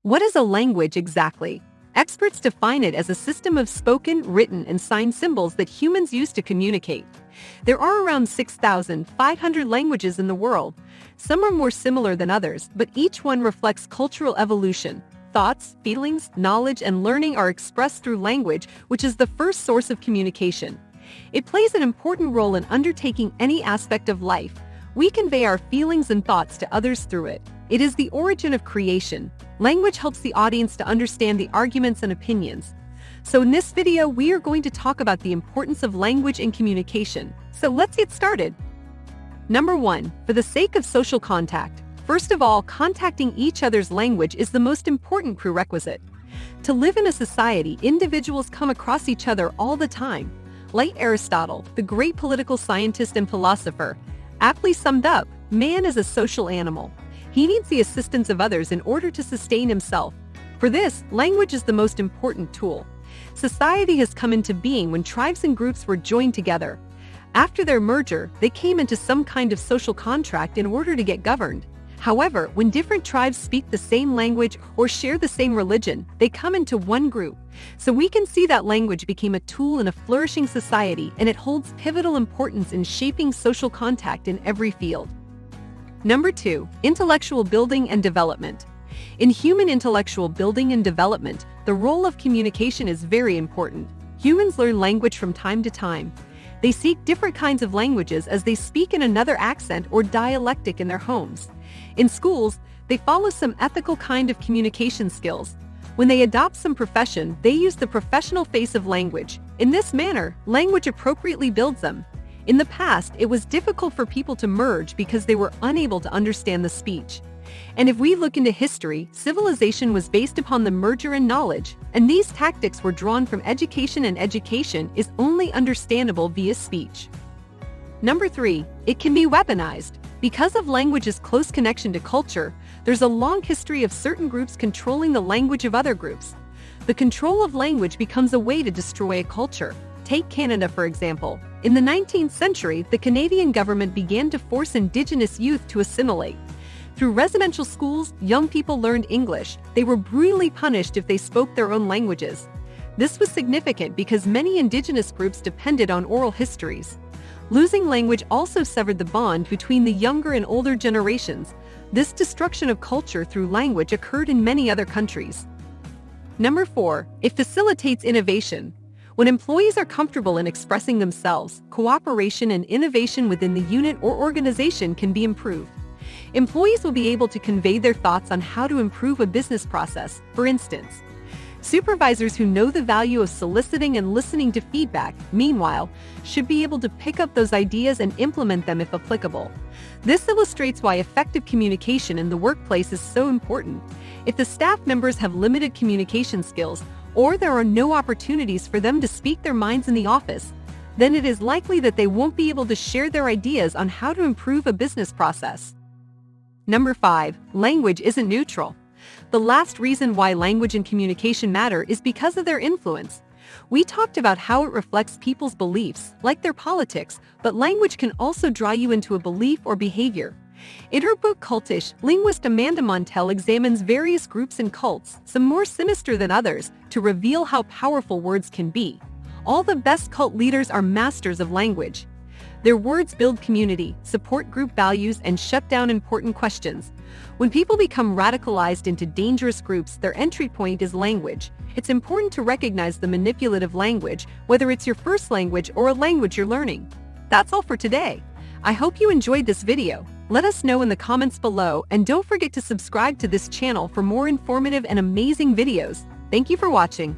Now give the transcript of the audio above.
What is a language exactly? Experts define it as a system of spoken, written, and signed symbols that humans use to communicate. There are around 6,500 languages in the world. Some are more similar than others, but each one reflects cultural evolution. Thoughts, feelings, knowledge, and learning are expressed through language, which is the first source of communication. It plays an important role in undertaking any aspect of life. We convey our feelings and thoughts to others through it. It is the origin of creation. Language helps the audience to understand the arguments and opinions. So in this video, we are going to talk about the importance of language in communication. So let's get started. Number 1, for the sake of social contact. First of all, contacting each other's language is the most important prerequisite. To live in a society, individuals come across each other all the time. Like Aristotle, the great political scientist and philosopher, aptly summed up, man is a social animal. He needs the assistance of others in order to sustain himself. For this, language is the most important tool. Society has come into being when tribes and groups were joined together. After their merger, they came into some kind of social contract in order to get governed. However, when different tribes speak the same language or share the same religion, they come into one group. So we can see that language became a tool in a flourishing society, and it holds pivotal importance in shaping social contact in every field. Number 2, intellectual building and development. In human intellectual building and development, the role of communication is very important. Humans learn language from time to time. They seek different kinds of languages as they speak in another accent or dialectic in their homes. In schools, they follow some ethical kind of communication skills. When they adopt some profession, they use the professional face of language. In this manner, language appropriately builds them. In the past, it was difficult for people to merge because they were unable to understand the speech. And if we look into history, civilization was based upon the merger and knowledge, and these tactics were drawn from education, and education is only understandable via speech. Number 3, it can be weaponized. Because of language's close connection to culture, there's a long history of certain groups controlling the language of other groups. The control of language becomes a way to destroy a culture. Take Canada, for example. In the 19th century, the Canadian government began to force Indigenous youth to assimilate. Through residential schools, young people learned English. They were brutally punished if they spoke their own languages. This was significant because many Indigenous groups depended on oral histories. Losing language also severed the bond between the younger and older generations. This destruction of culture through language occurred in many other countries. Number 4, it facilitates innovation. When employees are comfortable in expressing themselves, cooperation and innovation within the unit or organization can be improved. Employees will be able to convey their thoughts on how to improve a business process, for instance. Supervisors who know the value of soliciting and listening to feedback, meanwhile, should be able to pick up those ideas and implement them if applicable. This illustrates why effective communication in the workplace is so important. If the staff members have limited communication skills, or there are no opportunities for them to speak their minds in the office, then it is likely that they won't be able to share their ideas on how to improve a business process. Number 5, language isn't neutral. The last reason why language and communication matter is because of their influence. We talked about how it reflects people's beliefs, like their politics, but language can also draw you into a belief or behavior. In her book Cultish, linguist Amanda Montell examines various groups and cults, some more sinister than others, to reveal how powerful words can be. All the best cult leaders are masters of language. Their words build community, support group values, and shut down important questions. When people become radicalized into dangerous groups, their entry point is language. It's important to recognize the manipulative language, whether it's your first language or a language you're learning. That's all for today. I hope you enjoyed this video. Let us know in the comments below, and don't forget to subscribe to this channel for more informative and amazing videos. Thank you for watching.